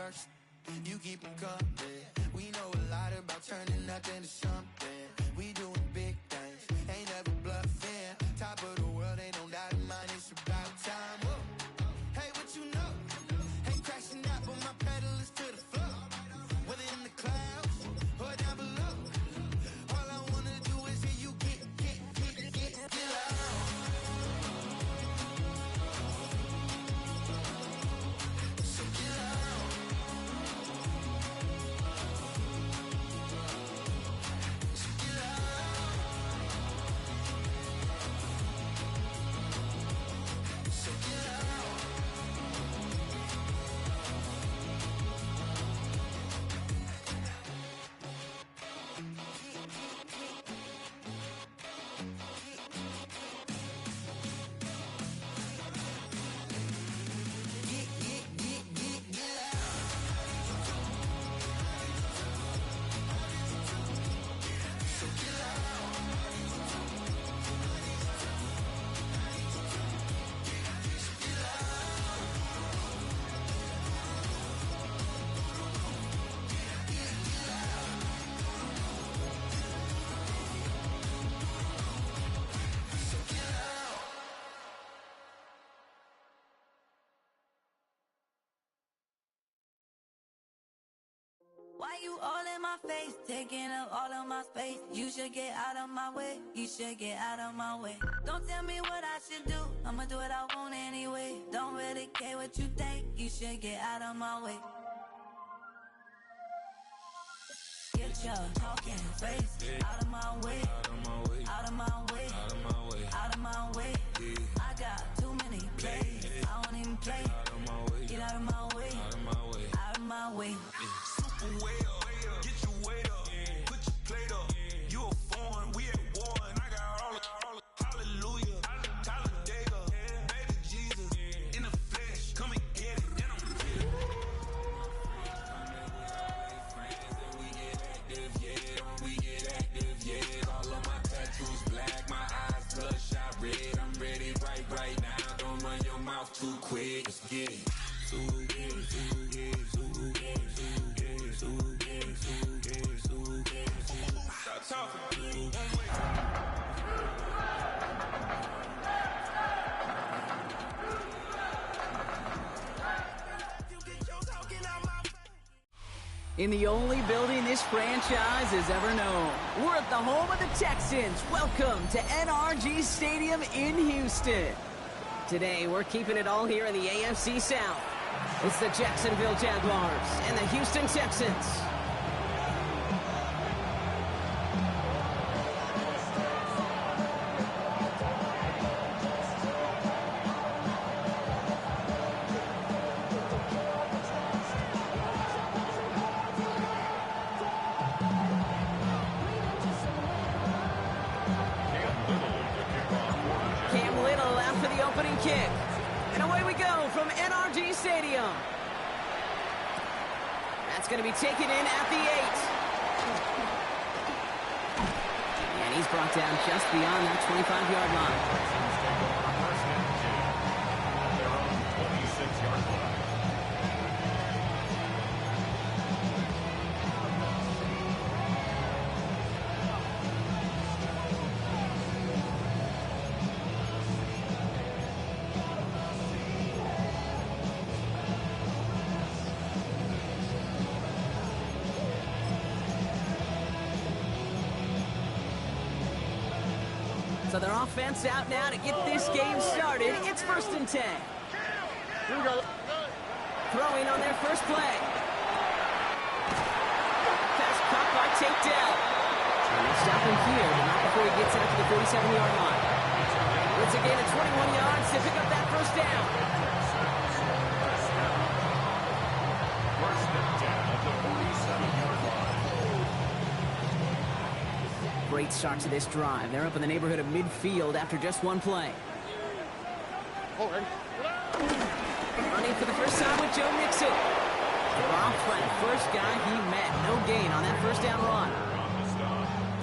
first. You keep them coming. We know a lot about turning nothing to something. We doing big things, ain't never bluffing. Top of the world, ain't no doubt in mine. It's about time. Whoa. Hey, what you know? Ain't crashing out, but my pedal is to the floor. Whether in the clouds or down below, all I wanna do is hear you get loud. So get loud. So get loud. So get loud. Why you all in my face, taking up all of my space? You should get out of my way, you should get out of my way. Don't tell me what I should do, I'ma do what I want anyway. Don't really care what you think, you should get out of my way. Get your talking face out of my way, out of my way, out of my way, out of my way, out of my way. I got too many plays, I don't even play. Get out of my way, out of my way, out of my way. Way up, get your weight up, put your plate up. You a foreign, we at war, and I got all the hallelujah, Talladega, baby Jesus, in the flesh, come and get it, and I'm get it. We get active, yeah, we get active, yeah. All of my tattoos black, my eyes bloodshot red. I'm ready right now. Don't run your mouth too quick. Let's get it. Stop talking. In the only building this franchise has ever known. We're at the home of the Texans. Welcome to NRG Stadium in Houston. Today, we're keeping it all here in the AFC South. It's the Jacksonville Jaguars and the Houston Texans. Kick. And away we go from NRG Stadium. That's going to be taken in at the 8. And he's brought down just beyond that 25-yard line. So their offense out now to get this game started. It's 1st and 10. Throwing on their first play. Pass caught by takedown. And they'll stop him here, but not before he gets out to the 47-yard line. It's a gain of 21 yards to pick up that first down. First and 10 at the 47-yard line. Great start to this drive. They're up in the neighborhood of midfield after just one play. Running for the first time with Joe Mixon. Dropped by the first guy he met. No gain on that first down run.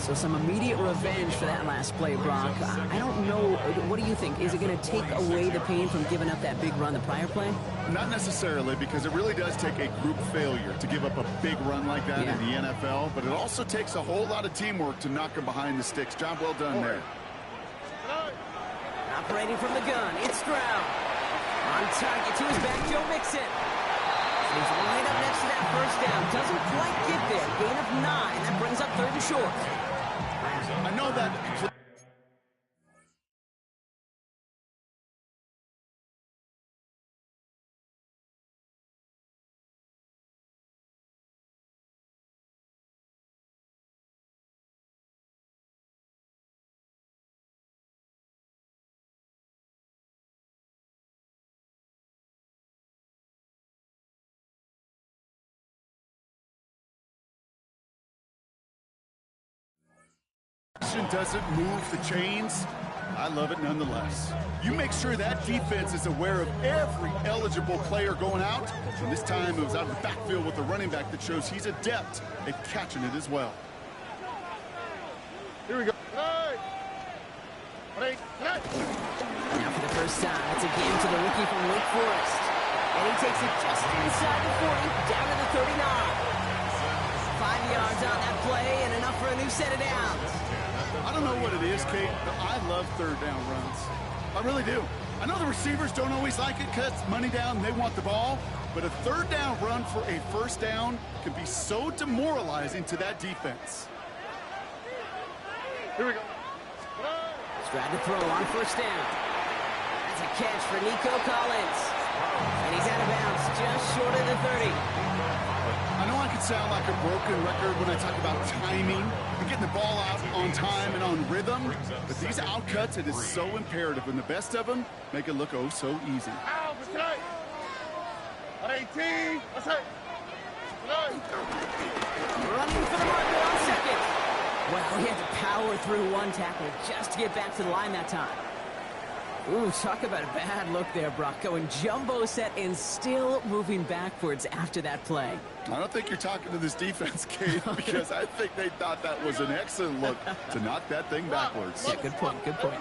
So some immediate revenge for that last play, Brock. I don't know. What do you think? Is it going to take away the pain from giving up that big run the prior play? Not necessarily, because it really does take a group failure to give up a big run like that in the NFL, but it also takes a whole lot of teamwork to knock him behind the sticks. Job well done there. Operating from the gun, it's Stroud. On target to his back, Joe Mixon. He's right up next to that first down. Doesn't quite get there. Gain of 9. That brings up 3rd and short. I know that... doesn't move the chains. I love it nonetheless. You make sure that defense is aware of every eligible player going out. And this time it was out of the backfield with the running back that shows he's adept at catching it as well. Here we go. Now for the first time, it's a game to the rookie from Wake Forest. And he takes it just inside the 40, down to the 39. 5 yards on that play and enough for a new set of downs. I don't know what it is, Kate, but I love 3rd down runs. I really do. I know the receivers don't always like it because it's money down and they want the ball, but a 3rd down run for a 1st down can be so demoralizing to that defense. Here we go. Stroud to throw on 1st down. That's a catch for Nico Collins. And he's out of bounds just short of the 30. I know I can sound like a broken record when I talk about timing and getting the ball out on time and on rhythm, but these outcuts, it is so imperative, and the best of them make it look oh so easy. Running for the marker on 2nd. Well, he had to power through one tackle just to get back to the line that time. Ooh, talk about a bad look there, Brock. Going jumbo set and still moving backwards after that play. I don't think you're talking to this defense, Kate, because I think they thought that was an excellent look to knock that thing backwards. Yeah, good point, good point.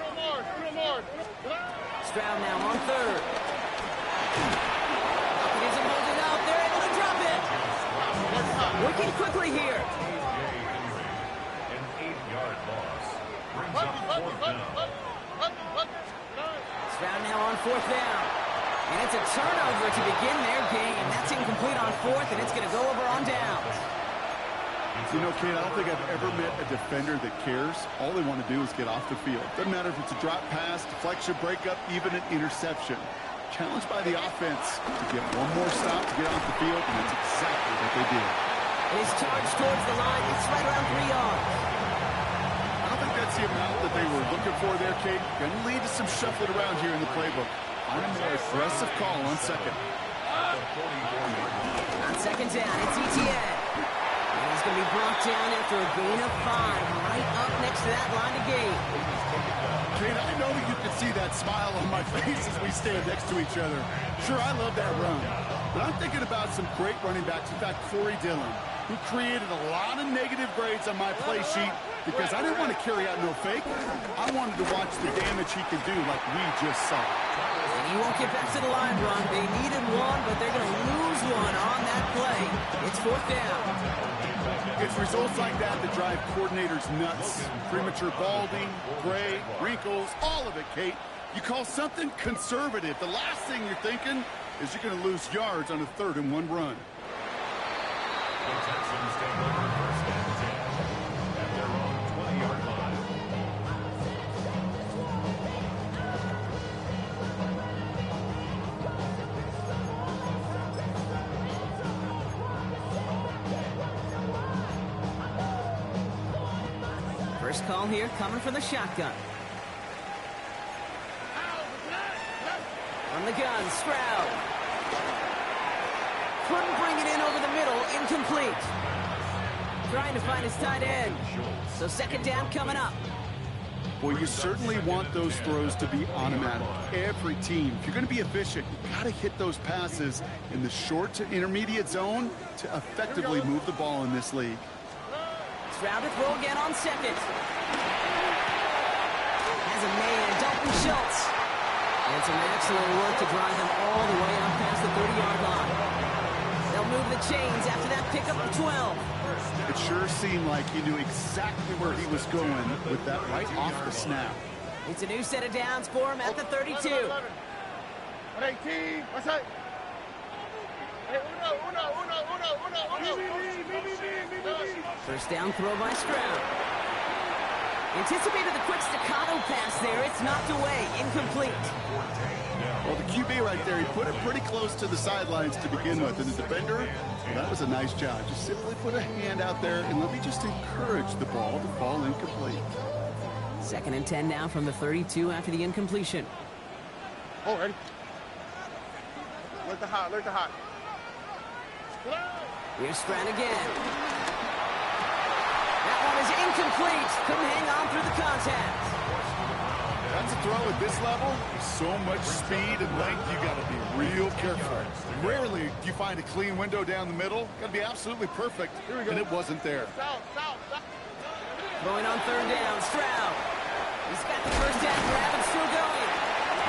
Stroud now on 3rd. Falcons are holding out. They're able to drop it. Working quickly here. An 8-yard loss. Brings up 4th down. Stroud now on 4th down. And it's a turnover to begin their game. That's incomplete on 4th, and it's going to go over on downs. You know, Kate, I don't think I've ever met a defender that cares. All they want to do is get off the field. Doesn't matter if it's a drop pass, deflection, breakup, even an interception. Challenged by the offense to get one more stop to get off the field, and that's exactly what they did. And his charge towards the line, it's right around 3 yards. I don't think that's the amount that they were looking for there, Kate. Going to lead to some shuffling around here in the playbook. On a more aggressive call on 2nd. On 2nd down, it's ETN. And he's going to be brought down after a gain of 5, right up next to that line of gain. Kate, I know you can see that smile on my face as we stand next to each other. Sure, I love that run. But I'm thinking about some great running backs. In fact, Corey Dillon, who created a lot of negative grades on my play sheet because I didn't want to carry out no fake. I wanted to watch the damage he could do like we just saw. And he won't get back to the line, Ron. They needed one, but they're going to lose one on that play. It's 4th down. It's results like that that drive coordinators nuts. Premature balding, gray, wrinkles, all of it, Kate. You call something conservative. The last thing you're thinking is you're going to lose yards on a 3rd and 1 run. The Texans take over 1st and 10 at their own 20-yard line. First call here coming from the shotgun. From the gun, Stroud. Couldn't bring it in over the middle, incomplete. Trying to find his tight end. So 2nd down coming up. Well, you certainly want those throws to be automatic. Every team, if you're going to be efficient, you got to hit those passes in the short to intermediate zone to effectively move the ball in this league. Stroud to throw again on second. Has a man, Dalton Schultz. And some excellent work to drive him all the way up past the 30-yard line. They'll move the chains after that pickup of 12. It sure seemed like he knew exactly where he was going with that right off the snap. It's a new set of downs for him at the 32. 118. What's that? First down throw by Stroud. Anticipated the quick staccato pass there. It's knocked away. Incomplete. Well, the QB right there, he put it pretty close to the sidelines to begin with. And the defender, well, that was a nice job. Just simply put a hand out there and let me just encourage the ball to fall incomplete. 2nd and 10 now from the 32 after the incompletion. Oh, ready? Alert the hot, alert the hot. Here's Stroud again. That one is incomplete. Couldn't hang on through the contact. That's a throw at this level. So much speed and length, you got to be real careful. Rarely do you find a clean window down the middle. Got to be absolutely perfect, and it wasn't there. Throwing on 3rd down, Stroud. He's got the first down grab and still going.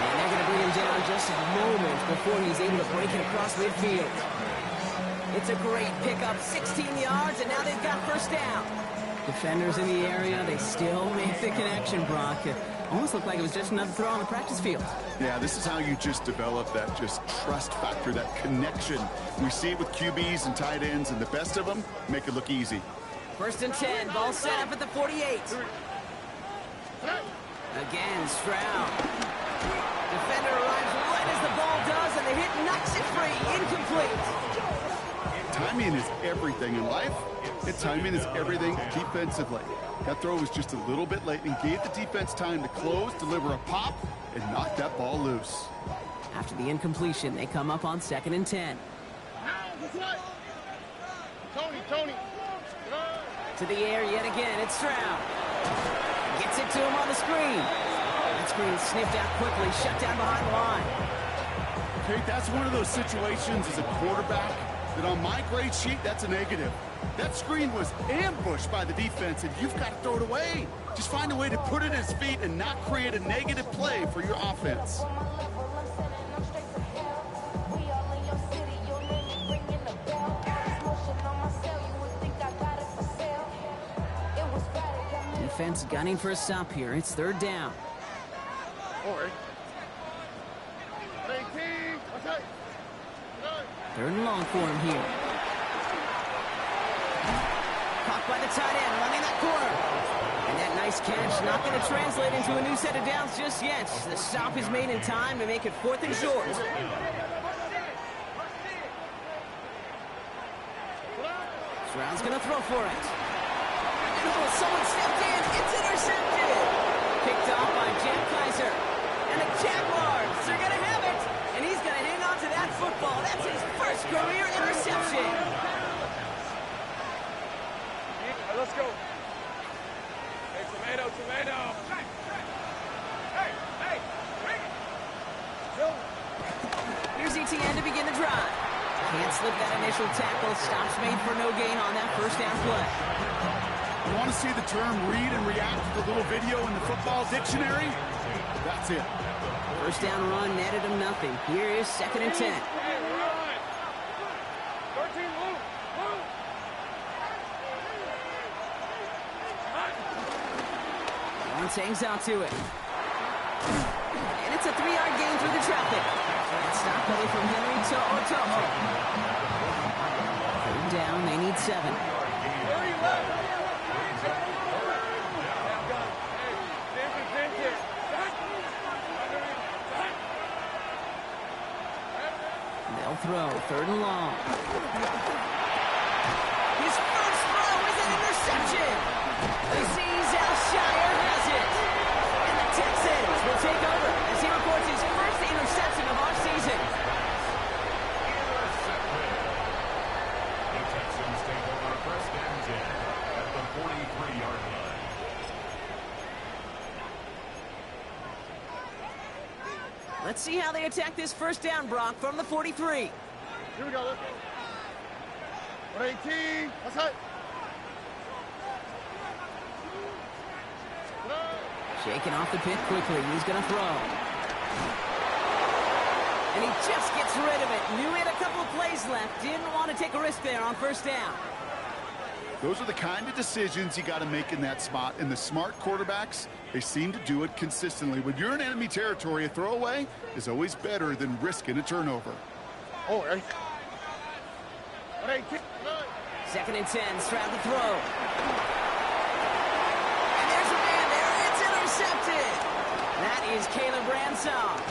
And they're going to bring him down just a moment before he's able to break it across midfield. It's a great pickup, 16 yards, and now they've got first down. Defenders in the area, they still make the connection, Brock. It almost looked like it was just another throw on the practice field. Yeah, this is how you just develop that just trust factor, that connection. We see it with QBs and tight ends, and the best of them make it look easy. 1st and 10, ball set up at the 48. Again, Stroud. Defender arrives right as the ball does, and the hit knocks it free. Incomplete. Timing is everything in life, and timing is everything defensively. That throw was just a little bit late and gave the defense time to close, deliver a pop, and knock that ball loose. After the incompletion, they come up on 2nd and 10. Tony. To the air yet again, it's Stroud. Gets it to him on the screen. That screen sniffed out quickly, shut down behind the line. Okay, that's one of those situations as a quarterback that on my grade sheet, that's a negative. That screen was ambushed by the defense, and you've got to throw it away. Just find a way to put it at his feet and not create a negative play for your offense. Defense gunning for a stop here. It's 3rd down. Or 18. What's that? 3rd and long for him here. Caught by the tight end, running that corner. And that nice catch not going to translate into a new set of downs just yet. The stop is made in time to make it 4th and short. Stroud's going to throw for it. Oh, someone stepped in. It's intercepted. Picked off by Jack Kaiser. And the Jaguars are going to have it. And he's going to hang on to that football. That's his first career interception. Let's go. Hey, tomato. Hey, bring it. Here's ETN to begin the drive. Can't slip that initial tackle. Stops made for no gain on that first down play. You want to see the term read and react to the little video in the football dictionary? That's it. First down run netted him nothing. Here is 2nd and 10. Lawrence hangs out to it. And it's a 3-yard gain through the traffic. And stop coming from Henry to Otomo. 3rd down, they need 7. They'll throw, 3rd and long. His first throw is an interception. Aziz Al-Shire has it. And the Texans will take over as he records his first interception of our season. The Texans take over 1st and 10 at the 43-yard line. Let's see how they attack this first down, Brock, from the 43. Here we go. 118. What's that? Shaking off the pit quickly. He's going to throw. And he just gets rid of it. Knew he had a couple of plays left. Didn't want to take a risk there on first down. Those are the kind of decisions you got to make in that spot. And the smart quarterbacks, they seem to do it consistently. When you're in enemy territory, a throwaway is always better than risking a turnover. Oh, ready? Second and 10, Stroud to throw. And there's a man there. It's intercepted. That is Caleb Ransom.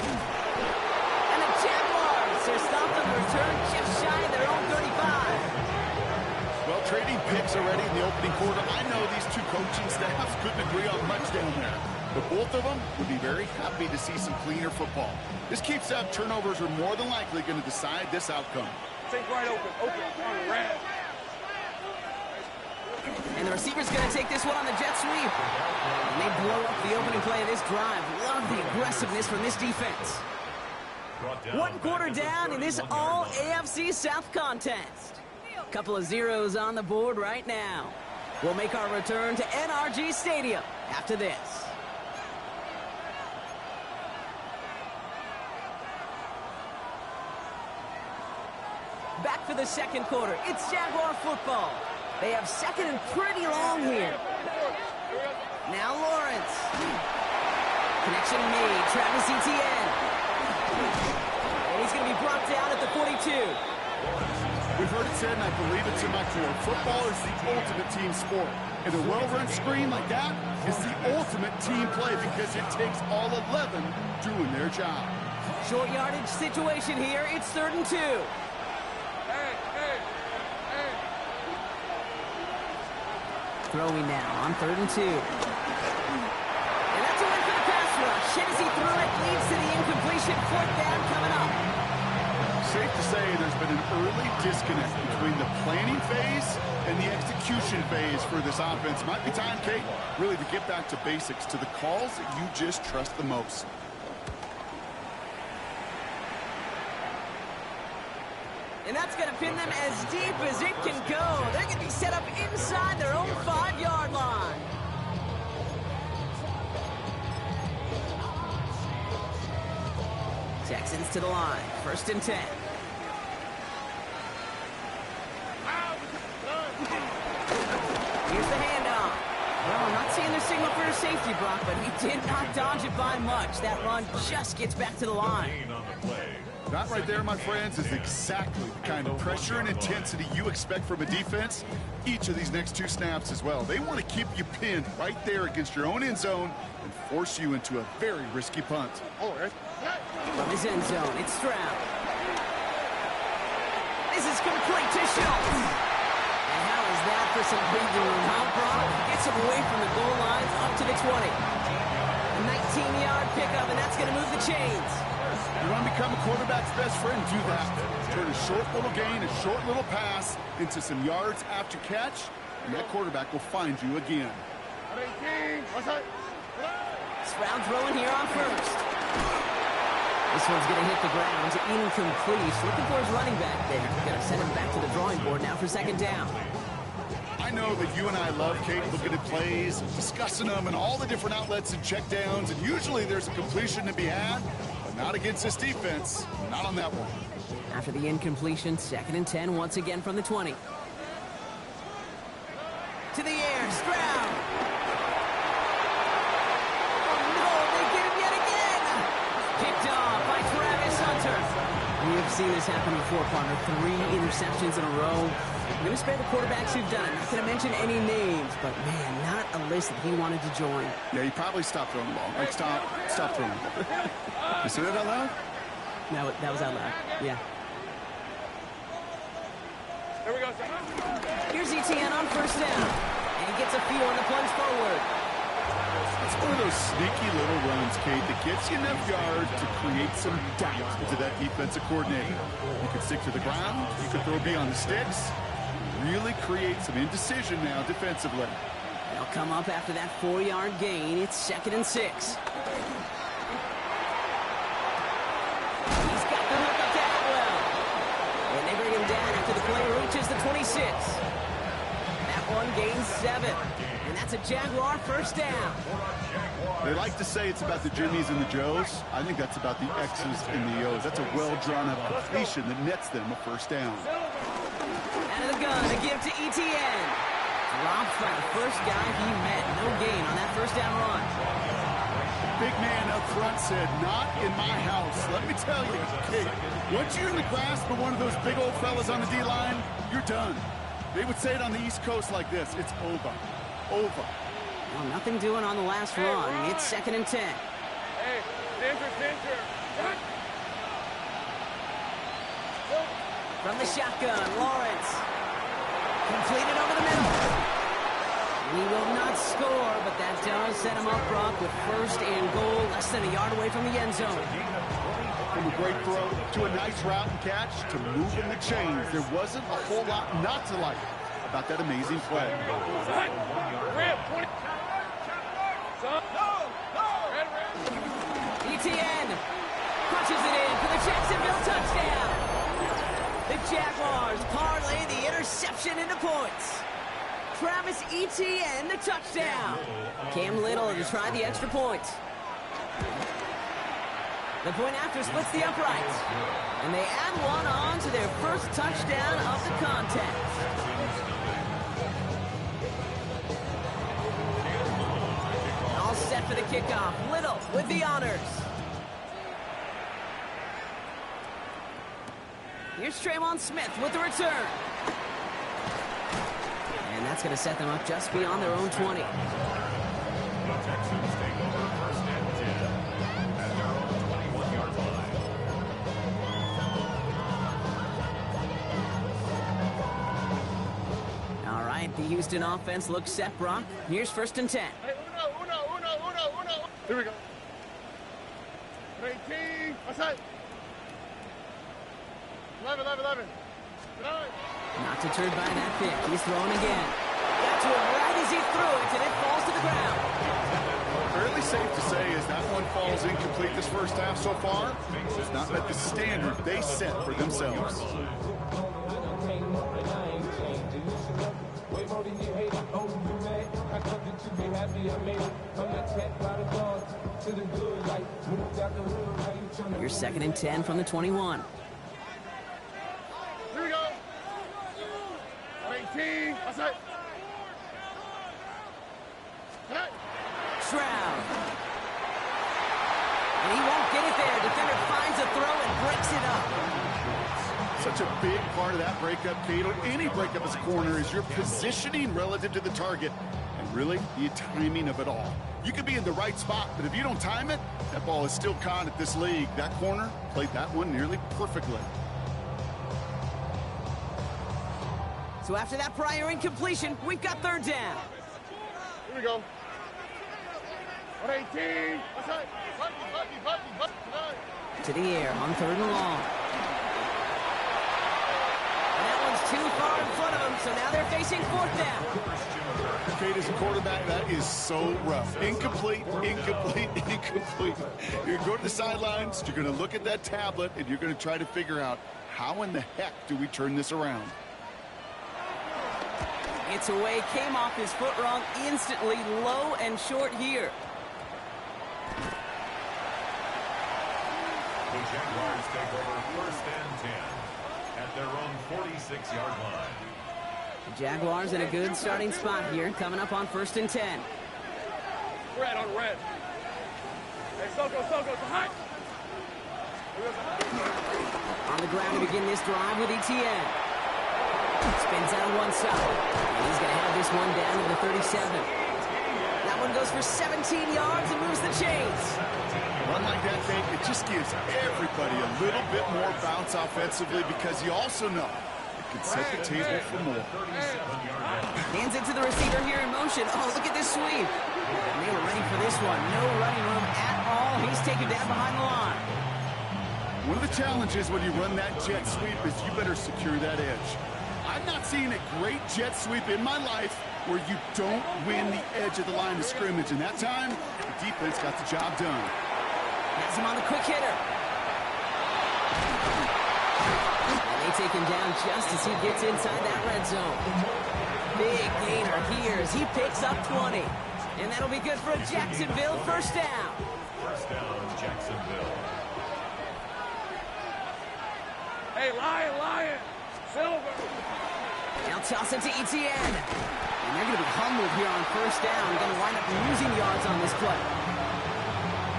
And the Jaguars are stopped on the return just shy of their own 35. Well, trading picks already in the opening quarter. I know these two coaching staffs couldn't agree on much down there. But both of them would be very happy to see some cleaner football. This keeps up. Turnovers are more than likely going to decide this outcome. Take right open. On the red. And the receiver's going to take this one on the jet sweep. And they blow up the opening play of this drive. Love the aggressiveness from this defense. 1 quarter down in this all-AFC South contest. Couple of zeros on the board right now. We'll make our return to NRG Stadium after this. Back for the second quarter. It's Jaguar football. They have second and pretty long here. Now Lawrence. Connection made. Travis Etienne. And he's going to be brought down at the 42. We've heard it said, and I believe it's in my core, football is the ultimate team sport. And a well-run screen like that is the ultimate team play because it takes all 11 doing their job. Short yardage situation here. It's 3rd and 2. Throwing now on 3rd and 2. And that's a win for the pass rush. Hit as he threw it, leads to the incompletion. 4th down coming up. Safe to say there's been an early disconnect between the planning phase and the execution phase for this offense. Might be time, Kate, really to get back to basics, to the calls that you just trust the most. And that's going to pin them as deep as it can go. They're going to be set up inside their own 5-yard line. Texans to the line. 1st and 10. Here's the handoff. Well, I'm not seeing the signal for a safety, Brock, but he did not dodge it by much. That run just gets back to the line. That right there, my friends, is exactly the kind of pressure and intensity you expect from a defense each of these next 2 snaps as well. They want to keep you pinned right there against your own end zone and force you into a very risky punt. From his end zone, it's Stroud. This is complete to Schultz. And how is that for some breathing room, huh, Brock? Gets him away from the goal line up to the 20. A 19-yard pickup, and that's going to move the chains. You want to become a quarterback's best friend? Do that. Turn a short little gain, a short little pass into some yards after catch, and that quarterback will find you again. Stroud throwing here on 1st. This one's going to hit the ground. Incomplete. Looking for his running back there. Going to send him back to the drawing board now for 2nd down. I know that you and I love, Kate, looking at plays, discussing them, and all the different outlets and checkdowns, and usually there's a completion to be had, but not against this defense. Not on that one. After the incompletion, 2nd and 10 once again from the 20. To the air, Stroud. Oh no, they get him yet again. Picked off by Travis Hunter. We've seen this happen before, partner. 3 interceptions in a row. I'm going to spare the quarterbacks who've done it. Not going to mention any names, but man, not a list that he wanted to join. Yeah, he probably stopped throwing the ball. Like, stop throwing the ball. You say that out loud? No, that was out loud. Yeah. Here we go, sir. Here's Etienne on 1st down. And he gets a feel on the plunge forward. It's one of those sneaky little runs, Kate, that gets you enough yards to create some doubt into that defensive coordinator. You can stick to the ground. You can throw beyond the sticks. Really create some indecision now defensively. They'll come up after that 4-yard gain. It's 2nd and 6. He's got the hook up to Atwell. And they bring him down after the play reaches the 26. That one, gain 7. And that's a Jaguar first down. They like to say it's about the Jimmies and the Joes. I think that's about the X's and the O's. That's a well-drawn-up completion that nets them a first down. Out of the gun, a give to Etienne. Dropped by the first guy he met. No gain on that first down run. Big man up front said, not in my house. Let me tell you, hey, once you're in the grasp of one of those big old fellas on the D-line, you're done. They would say it on the East Coast like this. It's over. Over. Well, nothing doing on the last run. It's 2nd and 10. Hey, center. From the shotgun, Lawrence. Completed over the middle. We will not score, but that does set him up, Brock, with 1st and goal, less than a yard away from the end zone. From a great throw to a nice route and catch to moving the chains. There wasn't a whole lot not to like about that amazing play. Etienne punches it in for the Jacksonville touchdown. The Jaguars parlay the interception into points. Travis Etienne, the touchdown. Cam Little to try the extra point. The point after splits the uprights. And they add one on to their first touchdown of the contest. All set for the kickoff. Little with the honors. Here's Trayvon Smith with the return. And that's going to set them up just beyond their own 20. The Texans take over 1st and 10 at their own 21-yard line. All right, the Houston offense looks set, Brock. Here's 1st and 10. Hey, uno. Here we go. 18. Outside. 11. Not deterred by that pick. He's throwing again. Got to him right as he threw it, and it falls to the ground. Fairly safe to say as that one falls incomplete this first half so far, it's not met the standard they set for themselves. Here's 2nd and 10 from the 21. Here we go. 18. Outside. Stroud. And he won't get it there. Defender finds a throw and breaks it up. Such a big part of that breakup, Cato. Any breakup as a corner is your positioning relative to the target and really the timing of it all. You could be in the right spot, but if you don't time it, that ball is still caught at this league. That corner played that one nearly perfectly. So after that prior incompletion, we've got 3rd down. Here we go. 18. Outside. To the air on 3rd and long. And that one's too far in front of them, so now they're facing 4th down. Kate, as a quarterback, that is so rough. Incomplete. You're going to go to the sidelines, you're going to look at that tablet, and you're going to try to figure out how in the heck do we turn this around. It's away, came off his foot wrong instantly, low and short here. The Jaguars take over 1st and 10 at their own 46-yard line. The Jaguars in a good starting spot here, coming up on 1st and 10. Red on red. Hey, Soko, behind. On the ground to begin this drive with Etienne. Spins out on one side. And he's going to have this one down to the 37. That one goes for 17 yards and moves the chains. Run like that, Dave, it just gives everybody a little bit more bounce offensively because you also know it can set the table for more. Hands it to the receiver here in motion. Oh, look at this sweep. And they were ready for this one. No running room at all. He's taken down behind the line. One of the challenges when you run that jet sweep is you better secure that edge. I've not seen a great jet sweep in my life where you don't win the edge of the line of scrimmage. And that time, the defense got the job done. Has him on the quick hitter. And they take him down just as he gets inside that red zone. Big gainer here as he picks up 20. And that'll be good for a Jacksonville first down. First down, Jacksonville. Hey, Lion. Silver. Now toss it to Etienne. And they're going to be humbled here on first down. They're going to wind up losing yards on this play.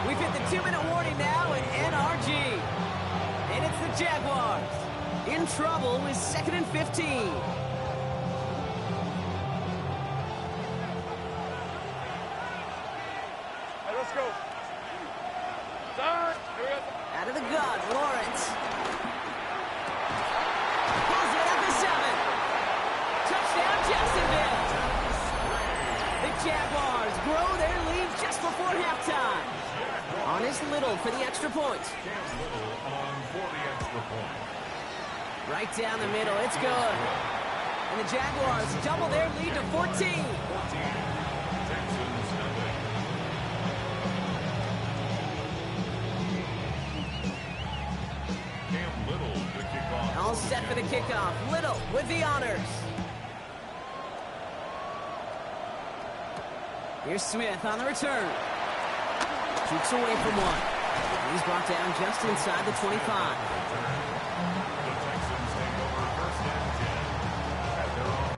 We've hit the 2-minute warning now at NRG. And it's the Jaguars in trouble with 2nd and 15. Hey, let's go. Done. Out of the gun, Lawrence. Pulls it up to 7. Touchdown, Jacksonville. The Jaguars grow their lead just before halftime. On is Little for the extra point. Cam Little on for the extra point. Right down the middle, it's good. And the Jaguars double their lead to 14. 14. Texans nothing. Cam Little to kick off. All set for the kickoff. Little with the honors. Here's Smith on the return. Shoots away from one. He's brought down just inside the 25. The Texans take over first and 10 at their own.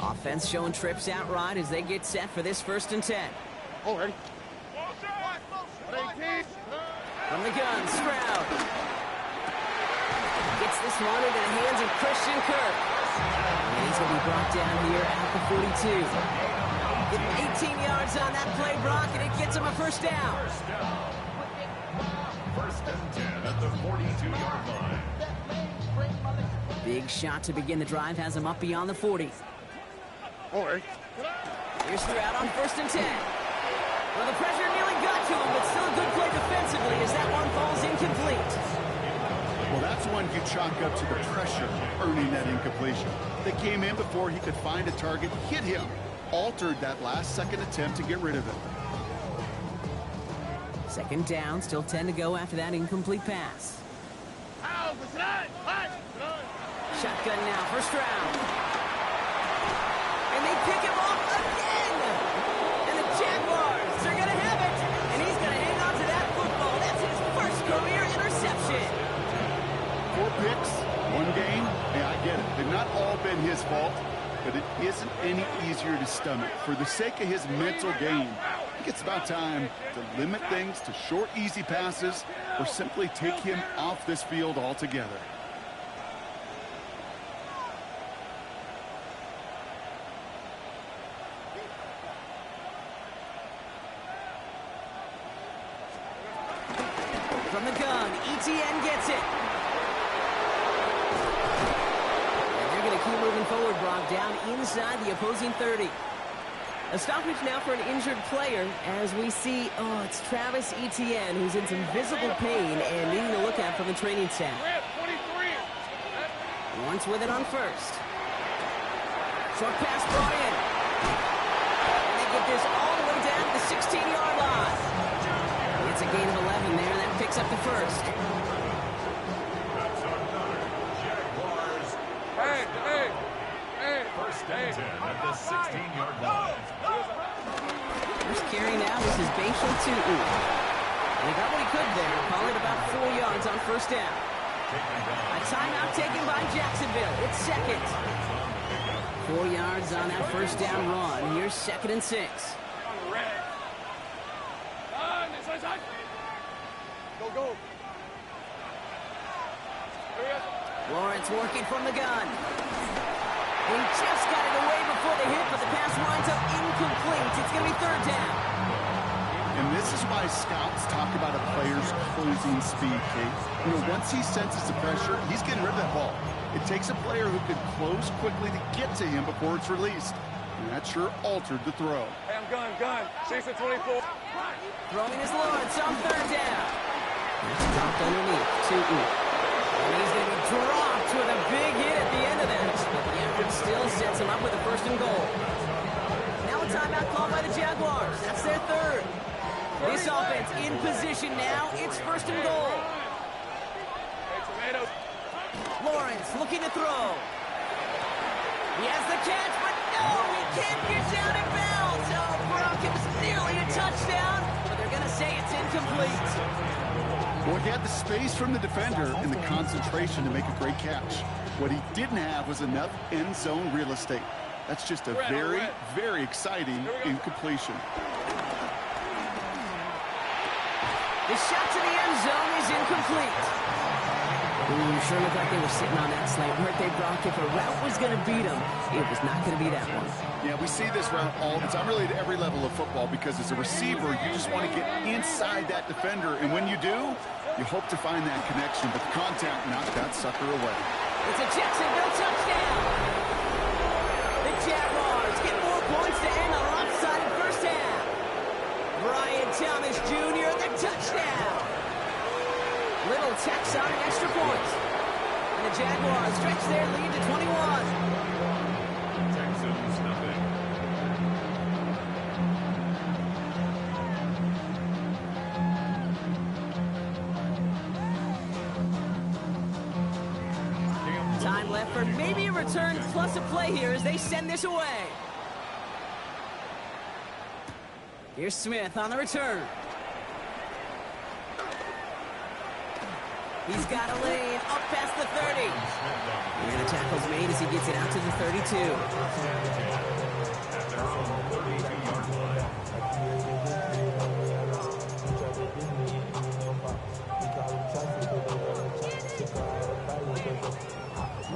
Offense showing trips out right as they get set for this 1st and 10. Oh, ready. From the gun, Stroud. Gets this one into the hands of Christian Kirk. And he's going to be brought down here at the 42. Get 18 yards on that play, Brock, and it gets him a first down. First down. First and 10 at the 42-yard line. Big shot to begin the drive has him up beyond the 40. Oh, ready. Here's Stroud on 1st and 10. Well, the pressure nearly got to him, but still a good play defensively as that one falls incomplete. Well, that's one you chalk up to the pressure earning that incompletion. They came in before he could find a target, hit him, altered that last-second attempt to get rid of it. 2nd down, still 10 to go after that incomplete pass. Shotgun now for Stroud. And they pick him off again! And the Jaguars are going to have it! And he's going to hang on to that football. That's his first career interception. 4 picks, 1 game. Yeah, I get it. They've not all been his fault, but it isn't any easier to stomach. For the sake of his mental game, I think it's about time to limit things to short, easy passes or simply take him off this field altogether. From the gun, Etienne gets it. And they're going to keep moving forward, Brock, down inside the opposing 30. A stoppage now for an injured player as we see, it's Travis Etienne who's in some visible pain and needing to look at from the training staff. Lawrence with it on 1st. Short pass brought in. And they get this all the way down to the 16-yard line. It's a gain of 11 there. That picks up the 1st. That's another Jaguars. First and 10 at the 16-yard line. First carry now. This is Bashal to And he got what he could there. Call it about 4 yards on 1st down. A timeout taken by Jacksonville. It's second. 4 yards on that first down run. Here's 2nd and 6. Go. Lawrence working from the gun. He just got it away before the hit, but the pass winds up incomplete. It's going to be 3rd down. And this is why scouts talk about a player's closing speed, Kate. You know, once he senses the pressure, he's getting rid of that ball. It takes a player who can close quickly to get to him before it's released. And that sure altered the throw. Hey, I'm gun. Chase at 24. Throwing his Lawrence on 3rd down. It's dropped underneath. 2-2. And he's going to be dropped with a big hit at the end of that. But the effort still sets him up with a 1st and goal. Now a timeout called by the Jaguars. That's their 3rd. This offense in position now. It's 1st and goal. Hey, tomatoes. Lawrence looking to throw. He has the catch, but no, he can't get down in bounds. Oh, Brock, it was nearly a touchdown, but they're going to say it's incomplete. Well, he had the space from the defender and the concentration to make a great catch. What he didn't have was enough end zone real estate. That's just a very, very exciting incompletion. The shot to the end zone is incomplete. Ooh, sure looked like they were sitting on that slant. Weren't they, Brock? If a route was going to beat them, it was not going to be that one. Yeah, we see this route all the time, really at every level of football, because as a receiver, you just want to get inside that defender. And when you do, you hope to find that connection. But the contact knocked that sucker away. It's a Jacksonville touchdown. The Jaguars get more points to end on lopsided first half. Brian Thomas Jr., the touchdown. Little tacks on an extra point. And the Jaguars stretch their lead to 21. Texans nothing. Time left for maybe a return plus a play here as they send this away. Here's Smith on the return. He's got a lane up past the 30. And the tackle's made as he gets it out to the 32.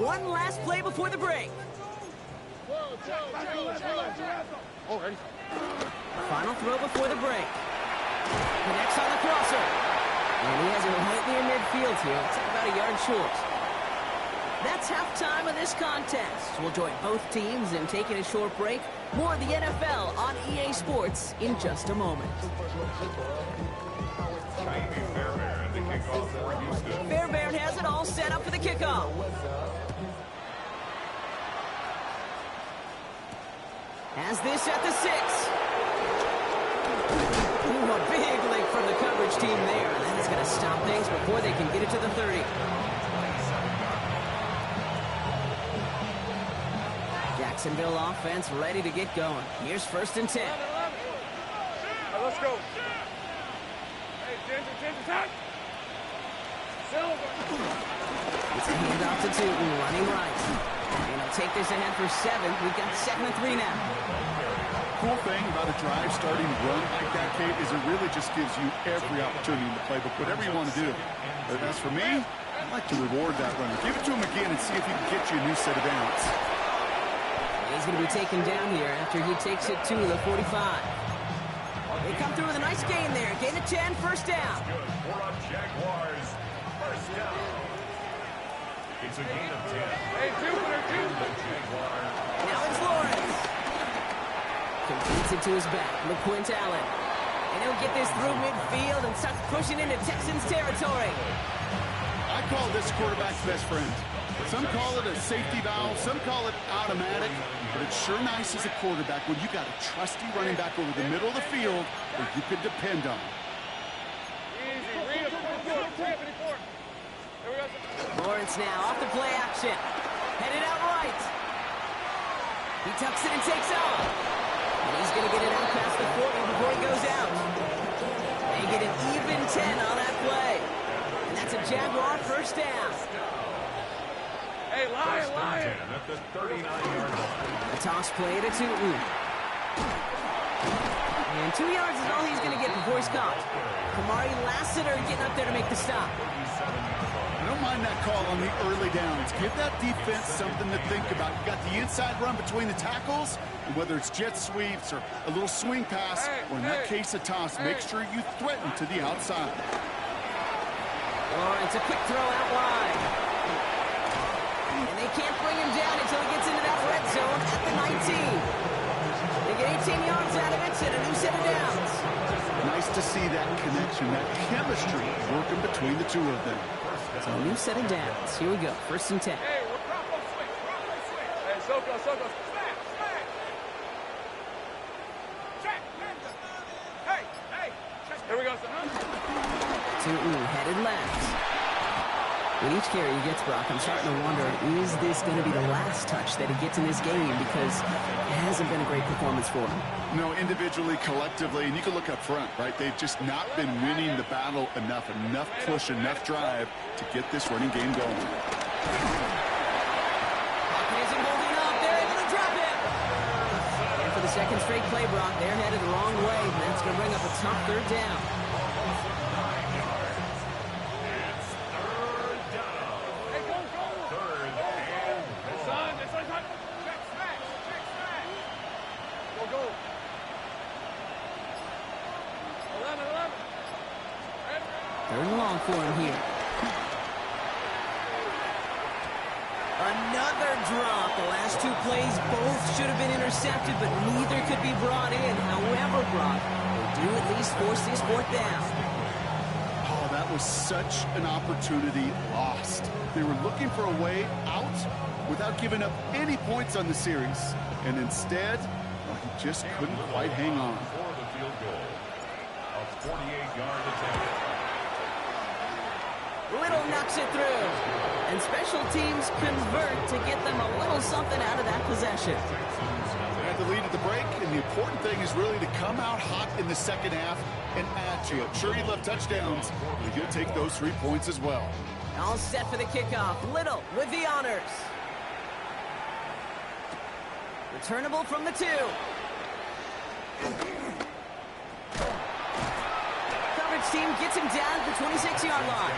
One last play before the break. Oh, ready. Final throw before the break. Connects on the crosser. And he has it right near midfield here. It's about a yard short. That's halftime of this contest. We'll join both teams in taking a short break. More of the NFL on EA Sports in just a moment. Fairbairn has it all set up for the kickoff. Has this at the 6. Ooh, a big leap from the coverage team there. That is going to stop things before they can get it to the 30. Jacksonville offense ready to get going. Here's 1st and 10. Right, let's go. Hey, Ginger, time. Silver. It's a handoff to Tootin, running right. And he'll take this ahead for 7. We've got 2nd and 3 now. Cool thing about a drive starting run like that, Kate, is it really just gives you every opportunity in the playbook, whatever you want to do. But as for me, I'd like to reward that runner. Give it to him again and see if he can get you a new set of downs. He's going to be taken down here after he takes it to the 45. They come through with a nice gain there. Gain of 10, 1st down. Good for a Jaguars. 1st down. It's a gain of 10. Hey, Jupiter. Now it's Lawrence. Completes it to his back. LaQuint Allen. And he'll get this through midfield and starts pushing into Texans territory. I call this quarterback's best friend. Some call it a safety valve, some call it automatic, but it's sure nice as a quarterback when you got a trusty running back over the middle of the field that you can depend on. Easy. Read it. Lawrence now off the play action. Headed out right. He tucks it and takes off. And he's going to get it out past the 40 before he goes out. They get an even 10 on that play. And that's a Jaguar first down. Hey, Lion, Lion. At the 39-yard line. A toss play to Tutu. And 2 yards is all he's going to get before he's caught. Kamari Lassiter getting up there to make the stop. I don't mind that call on the early downs. Give that defense something to think about. You got the inside run between the tackles, and whether it's jet sweeps or a little swing pass, or in that case a toss, make sure you threaten to the outside. Oh, it's a quick throw out wide. And they can't bring him down until he gets into that red zone at the 19. They get 18 yards out of it and a new set of downs. Nice to see that connection, that chemistry working between the two of them. So a new set of downs. Here we go. First and 10. Hey, we're Bronco switch. Hey, Soko. Smash. Check. Hey. Here we go, son. Tutu headed left. With each carry he gets, Brock, I'm starting to wonder, is this going to be the last touch that he gets in this game? Because it hasn't been a great performance for him. No, individually, collectively, and you can look up front, right? They've just not been winning the battle enough push, enough drive to get this running game going. Pocket isn't holding up. They're able to drop it. And for the second straight play, Brock, they're headed the wrong way. And that's going to bring up a tough third down. Third and long for him here. Another drop. The last two plays both should have been intercepted, but neither could be brought in. However, Brock, they do at least force this fourth down. Oh, that was such an opportunity lost. They were looking for a way out without giving up any points on the series. And instead, well, he just couldn't quite hang on. For the field goal. A 48-yard attempt. Little knocks it through. And special teams convert to get them a little something out of that possession. They had the lead at the break, and the important thing is really to come out hot in the second half and add to it. Sure, you love touchdowns, but you'll take those 3 points as well. All set for the kickoff. Little with the honors. Returnable from the 2. Coverage team gets him down at the 26-yard line.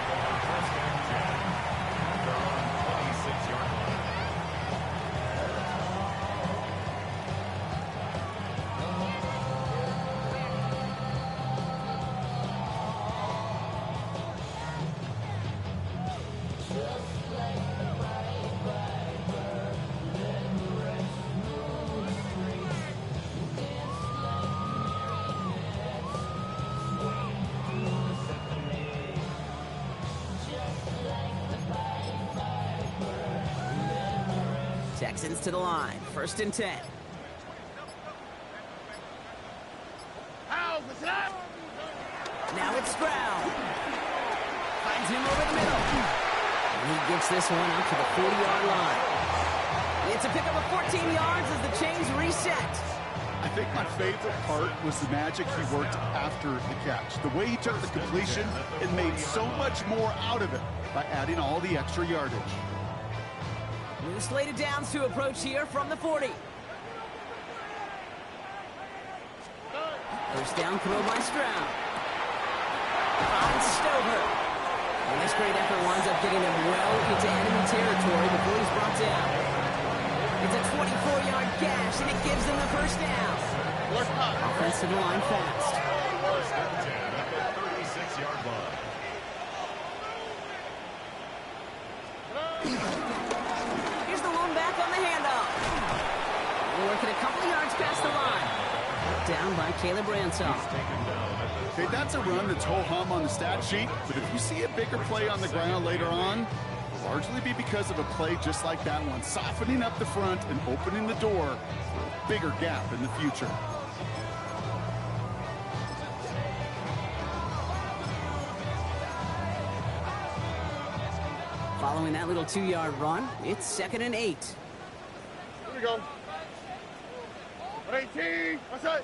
Texans to the line. First and 10. Now it's Stroud. Finds him over the middle. And he gets this one out to the 40-yard line. It's a pickup of 14 yards as the chains reset. I think my favorite part was the magic he worked after the catch. The way he took the completion and made so much more out of it by adding all the extra yardage. New slated downs to approach here from the 40. First down throw by Stroud. Finds Stover. And this great effort winds up getting him well into enemy territory before he's brought down. It's a 24-yard gash, and it gives them the first down. Offensive line fast. First and 10 at the 36-yard line. Here's the lone back on the handoff. Working a couple of yards past the line. Down by Caleb Ransaw. Okay, that's a run that's ho-hum on the stat sheet, but if you see a bigger play on the ground later on, it'll largely be because of a play just like that one, softening up the front and opening the door for a bigger gap in the future. Following that little 2-yard run, it's 2nd and 8. Here we go. 18. What's that?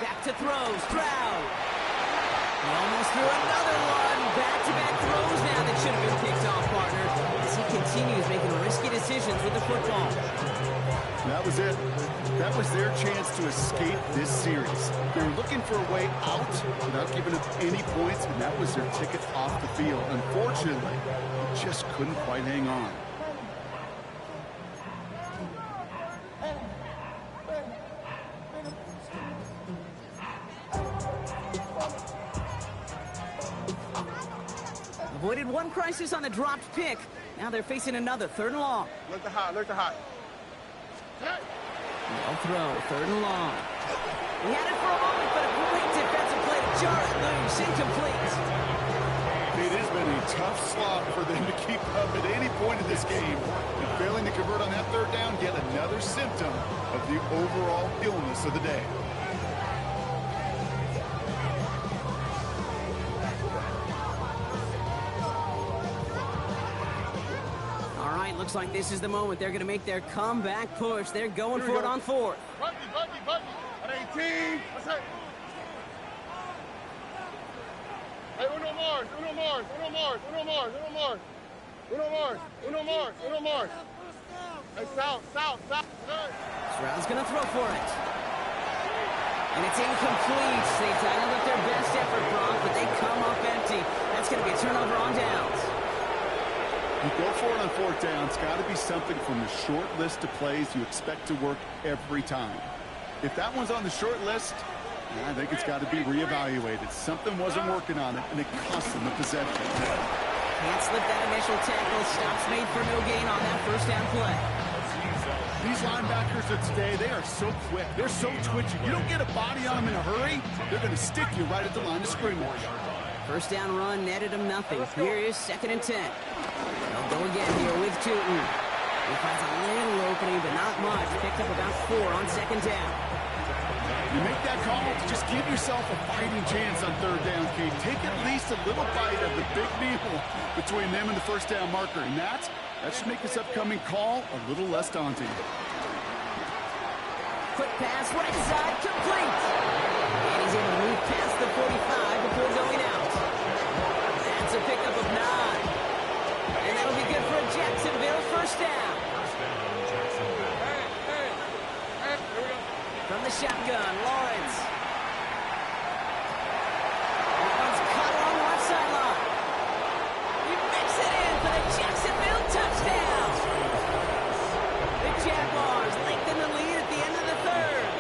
Back to throw. Stroud. He almost threw another one. Back-to-back throws now that should have been picked off, partner, as he continues making risky decisions with the football. That was it. That was their chance to escape this series. They were looking for a way out without giving up any points, and that was their ticket off the field. Unfortunately, they just couldn't quite hang on. Avoided one crisis on the dropped pick. Now they're facing another 3rd and long. Look the hot, look the hot. No throw, 3rd and long. He had it for a moment, but a great defensive play to jar it loose. Incomplete. It has been a tough slog for them to keep up at any point in this game. And failing to convert on that 3rd down, yet another symptom of the overall illness of the day. Looks like this is the moment they're going to make their comeback push. They're going for it on 4th. Buddy. At 18. What's that? Hey, uno more. Hey, south. Stroud's going to throw for it. And it's incomplete. They dialed up their best effort, Brock, but they come up empty. That's going to be a turnover on downs. You go for it on 4th down. It's got to be something from the short list of plays you expect to work every time. If that one's on the short list, I think it's got to be reevaluated. Something wasn't working on it, and it cost them the possession. Can't slip that initial tackle. Stops made for no gain on that 1st down play. These linebackers of today, they are so quick. They're so twitchy. You don't get a body on them in a hurry, they're going to stick you right at the line of scrimmage. 1st down run netted him nothing. Here is 2nd and 10. They'll go again here with Tootin. He finds a little opening, but not much. Picked up about 4 on 2nd down. You make that call to just give yourself a fighting chance on 3rd down, Kate. Take at least a little bite of the big meal between them and the 1st down marker. And that should make this upcoming call a little less daunting. Quick pass, right side, complete. And he's able to move past the 45 before going out. That's a pickup of 9. And that'll be good for a Jacksonville 1st down. From the shotgun, Lawrence. One's caught on left sideline. He makes it in for the Jacksonville touchdown. The Jaguars lengthen the lead at the end of the 3rd.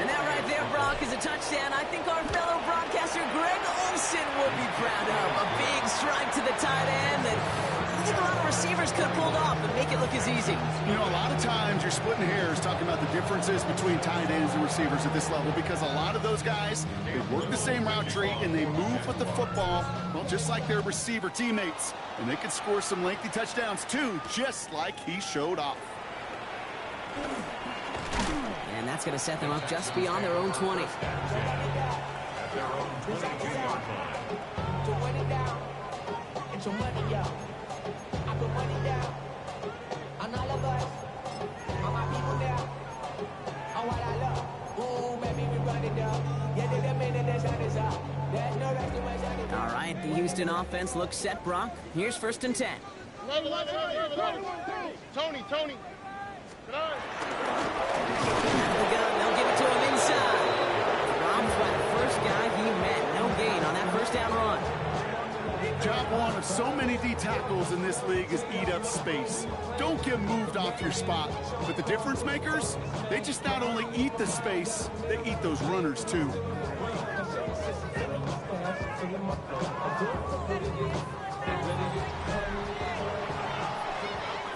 And that right there, Brock, is a touchdown I think our fellow broadcaster Greg Olsen would be proud of. A big strike to the tight end that I think a lot of receivers could have pulled off and make it look as easy. You know, a lot of times you're splitting hairs talking about the differences between tight ends and receivers at this level because a lot of those guys, they work the same route tree and they move with the football, well, just like their receiver teammates. And they can score some lengthy touchdowns too, just like he showed off. And that's going to set them up just beyond their own 20. All right, the Houston offense looks set, Brock. Here's 1st and 10. Tony. They'll give it to him inside. Rob's by the 1st guy he met. No gain on that 1st down run. Job one of so many D tackles in this league is eat up space. Don't get moved off your spot. But the difference makers, they just not only eat the space, they eat those runners too.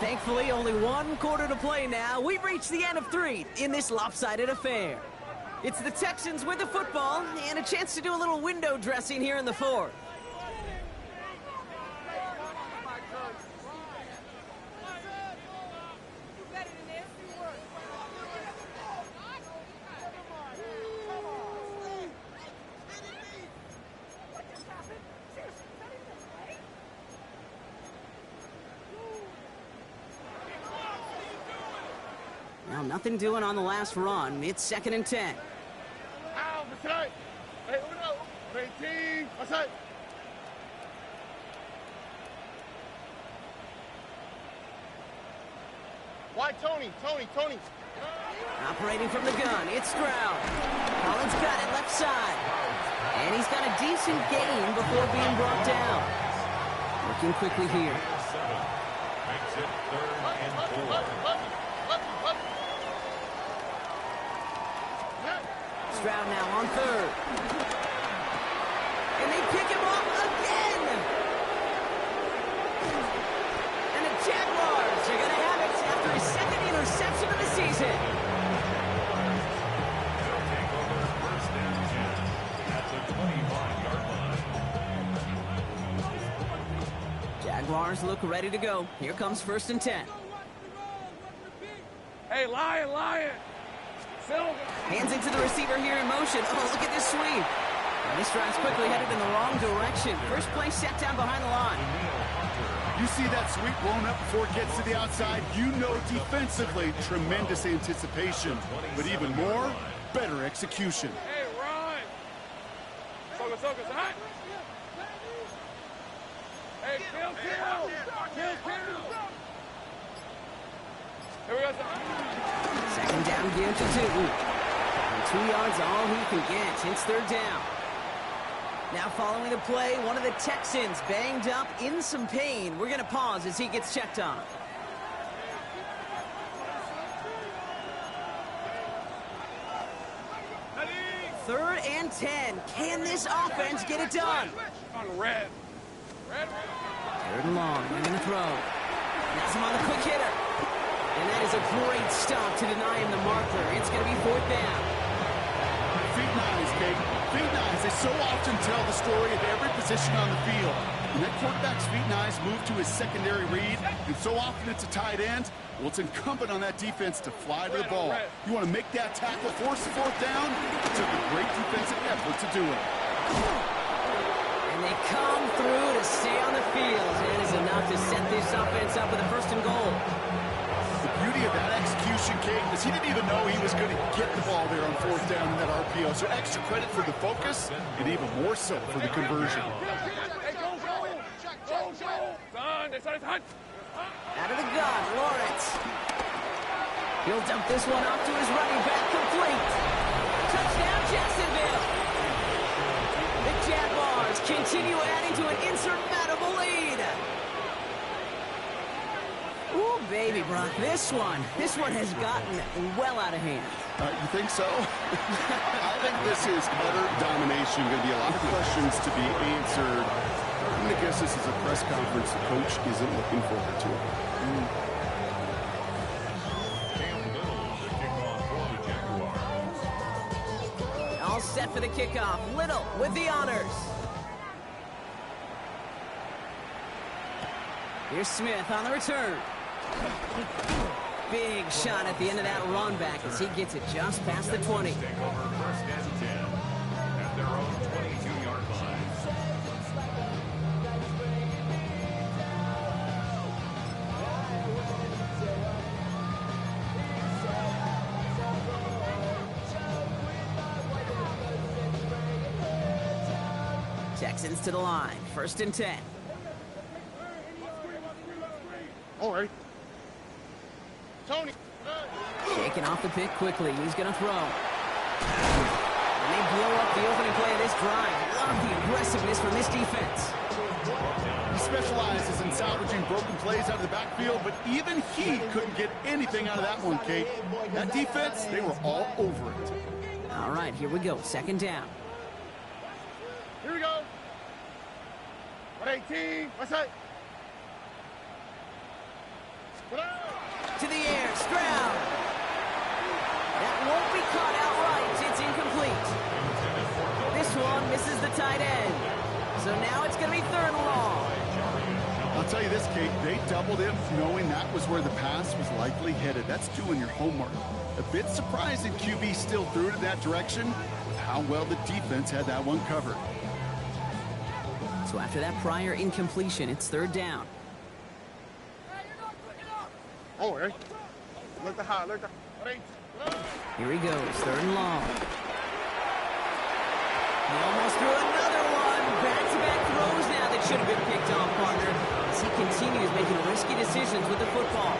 Thankfully, only 1 quarter to play now. We've reached the end of 3 in this lopsided affair. It's the Texans with the football and a chance to do a little window dressing here in the 4th. Well, nothing doing on the last run. It's 2nd and 10. tonight. Hey, uno. 18. Outside. Why Tony? Operating from the gun, it's Stroud. Collins got it left side. And he's got a decent gain before being brought down. Working quickly here. Makes it 3rd and 4. Stroud now on 3rd. And they pick him up again. And the Jaguars are going to have it after his 2nd interception of the season. They'll take over 1st and 10 at the 25-yard line. Jaguars look ready to go. Here comes 1st and 10. Hey, Lion. Silver. Hands into the receiver here in motion. Oh, look at this sweep. And this drive's quickly headed in the wrong direction. First play set down behind the line. You see that sweep blown up before it gets to the outside. You know defensively, tremendous anticipation. But even more, better execution. Hey, Ron. Soga, hot. Hey, kill. Here we go, son. 2nd down again to 2. And 2 yards all he can get. It's 3rd down. Now following the play, one of the Texans banged up in some pain. We're going to pause as he gets checked on. Third and 10. Can this offense get it done? On red. 3rd and long. They're going to throw. That's him on the quick hitter. And that is a great stop to deny him the marker. It's going to be 4th down. Feet nines, Kate. Feet nines. They so often tell the story of every position on the field. When that quarterback's feet nines move to his secondary read, and so often it's a tight end, well, it's incumbent on that defense to fly to the ball. You want to make that tackle, force the 4th down? It took a great defensive effort to do it. And they come through to stay on the field. It is enough to set this offense up with a 1st and goal. The beauty of that execution, Kate, is he didn't even know he was going to get the ball there on 4th down in that RPO. So extra credit for the focus, and even more so for the conversion. Hey, go. Son, Out of the gun, Lawrence. He'll dump this one off to his running back, complete. Touchdown, Jacksonville. The Jaguars continue adding to an insurmountable lead. Ooh, baby, Brock, this one has gotten well out of hand. You think so? I think this is utter domination. Going to be a lot of questions to be answered. I'm going to guess this is a press conference the coach isn't looking forward to. All set for the kickoff. Little with the honors. Here's Smith on the return. Big shot at the end of that run back as he gets it just past the 20. Take over 1st and 10 at their own 22-yard line. Texans to the line. 1st and 10. All right. Tony. Shaking off the pick quickly. He's going to throw. And they blow up the opening play of this drive. Love the aggressiveness from this defense. He specializes in salvaging broken plays out of the backfield, but even he couldn't get anything out of that one, Kate. That defense, they were all over it. All right, here we go. 2nd down. Here we go. 118. What's that? To the air, Stroud. That won't be caught outright. It's incomplete. This one misses the tight end. So now it's going to be 3rd and long. I'll tell you this, Kate, they doubled him knowing that was where the pass was likely headed. That's doing your homework. A bit surprising QB still threw it in that direction with how well the defense had that one covered. So after that prior incompletion, it's 3rd down. Oh, right. Look the hot. Here he goes, 3rd and long. He almost threw another one. Back-to-back throws now that should have been picked off, partner, as he continues making risky decisions with the football.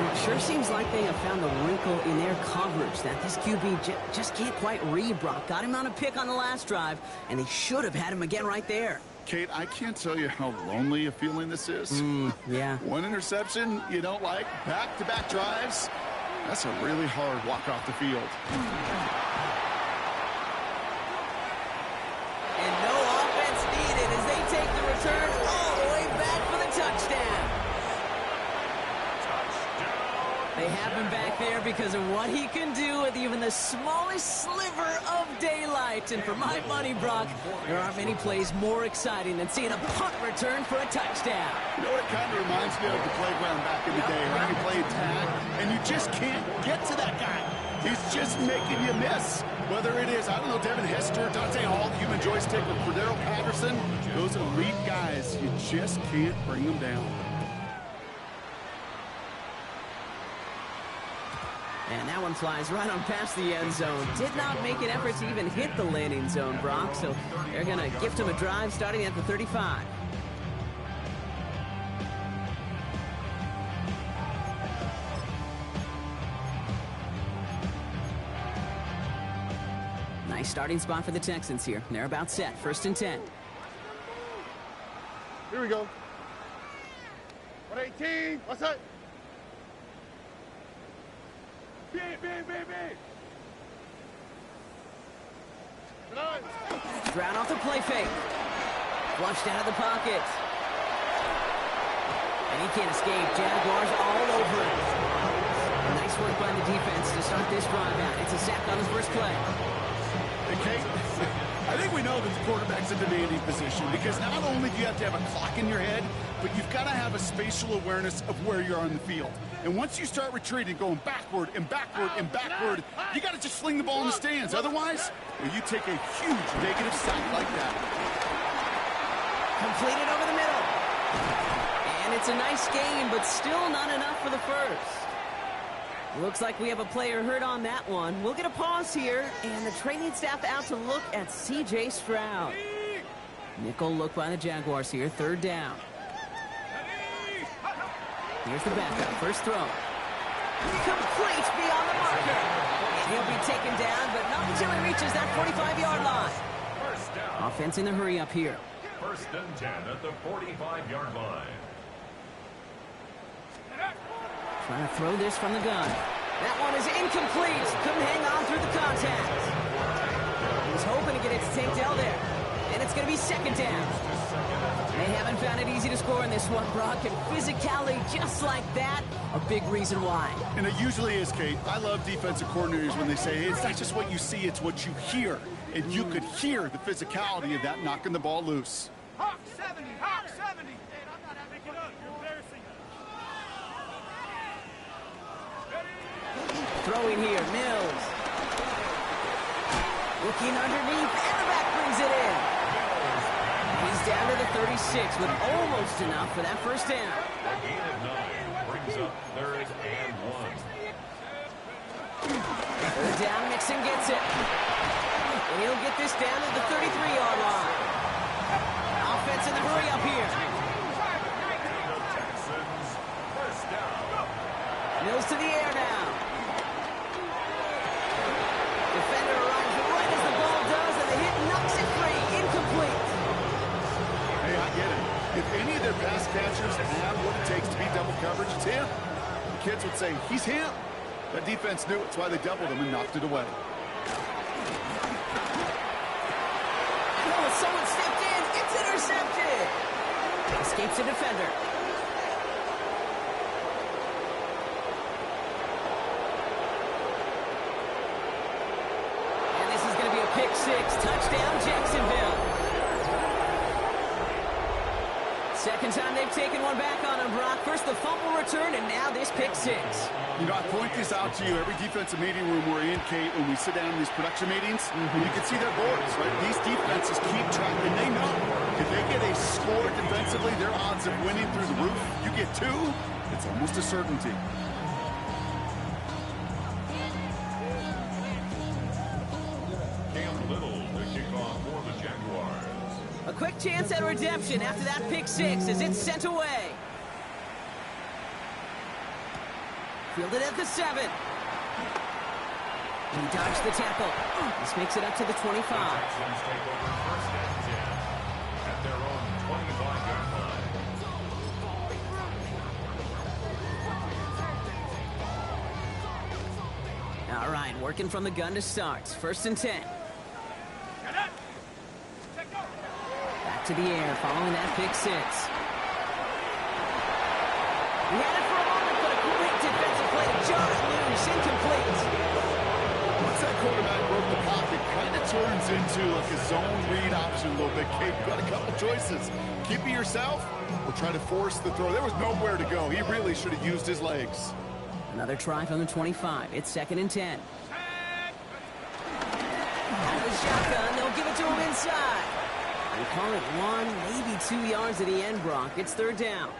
It sure seems like they have found a wrinkle in their coverage that this QB just can't quite read. Brock got him on a pick on the last drive, and they should have had him again right there. Kate, I can't tell you how lonely a feeling this is. Yeah. One interception you don't like, back-to-back drives. That's a really hard walk off the field. And no offense needed as they take the return all the way back for the touchdown. They have him back there because of what he can do with even the smallest sliver of daylight. And for my money, Brock, there aren't many plays more exciting than seeing a punt return for a touchdown. You know what it kind of reminds me of the playground back in the day, right? You played tag, and you just can't get to that guy. He's just making you miss. Whether it is, I don't know, Devin Hester, Dante Hall, human joystick, or Cordero Patterson, those elite guys, you just can't bring them down. And that one flies right on past the end zone. Did not make an effort to even hit the landing zone, Brock. So they're going to gift him a drive starting at the 35. Nice starting spot for the Texans here. They're about set. 1st and 10. Here we go. 118. What's up? Big. Brown off the play fake. Flushed out of the pocket. And he can't escape. Jaguars all over him. Nice work by the defense to start this drive out. It's a sack on his first play. Okay, I think we know that the quarterback's a demanding position because not only do you have to have a clock in your head, but you've got to have a spatial awareness of where you are on the field. And once you start retreating, going backward and backward and backward, you got to just fling the ball in the stands. Otherwise, well, you take a huge negative sack like that. Completed over the middle. And it's a nice gain, but still not enough for the first. Looks like we have a player hurt on that one. We'll get a pause here, and the training staff out to look at C.J. Stroud. Nickel look by the Jaguars here, 3rd down. Here's the backup, first throw. Complete beyond the marker. And he'll be taken down, but not until he reaches that 45-yard line. Offense in the hurry up here. 1st and 10 at the 45-yard line. Trying to throw this from the gun. That one is incomplete. Couldn't hang on through the contact. He was hoping to get it to Tank Dell there. And it's going to be 2nd down. They haven't found it easy to score in this one, Brock. And physicality just like that, a big reason why. And it usually is, Kate. I love defensive coordinators when they say, hey, it's not just what you see, it's what you hear. And you could hear the physicality of that knocking the ball loose. Hawk 70. Hawk 70. I'm not having it up. You're embarrassing us. Throwing here, Mills. Looking underneath, and the back brings it in. He's down to the 36 with almost enough for that 1st down. A gain of 9 brings up 3rd and 1. 3rd down, Mixon gets it. And he'll get this down to the 33-yard line. Offense in the hurry up here. Texans, 1st down. Mills to the air now. Defender arrives right as the ball does, and the hit knocks it free. Incomplete. Hey, I get it. If any of their pass catchers have what it takes to beat double coverage, it's him. The kids would say, he's him. That defense knew it. That's why they doubled him and knocked it away. Oh, someone stepped in. It's intercepted. Escapes the defender. And this is going to be a pick 6. Touchdown, Jacksonville. 2nd time they've taken one back on him, Brock. First the fumble return, and now this pick 6. You know, I point this out to you every defensive meeting room we're in, Kate, when we sit down in these production meetings, and you can see their boards, right? These defenses keep track, and they know if they get a score defensively, their odds of winning through the roof. You get 2, it's almost a certainty. Cam Little, the kickoff A quick chance at redemption after that pick six as it's sent away. Fielded at the 7. He dodged the tackle. This makes it up to the 25. The Texans take over first and 10 at their own 25-yard line. All right, working from the gun to start. First and 10. Back to the air following that pick six. He had it for a moment, but a great defensive play to jar it loose. Incomplete. Once that quarterback broke the pocket, kind of turns into like a zone read option a little bit. Kate, you've got a couple choices. Keep it yourself or try to force the throw. There was nowhere to go. He really should have used his legs. Another try from the 25. It's second and 10. Out of the shotgun, they'll give it to him inside. They call it 1, maybe 2 yards at the end, Brock. It's third down.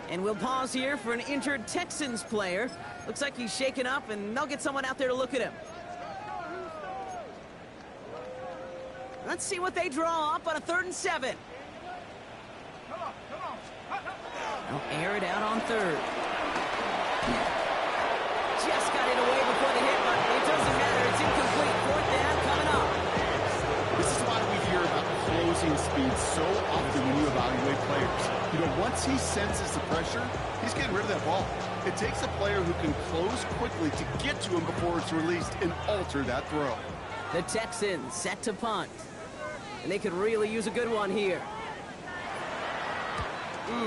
And we'll pause here for an injured Texans player. Looks like he's shaken up, and they'll get someone out there to look at him. Let's see what they draw up on a 3rd and 7. They'll air it out on 3rd. Just got it away before the hit, but it doesn't matter. It's incomplete. 4th down coming up. This is why we hear about closing speed so often when you evaluate players. You know, once he senses the pressure, he's getting rid of that ball. It takes a player who can close quickly to get to him before it's released and alter that throw. The Texans set to punt. And they could really use a good one here.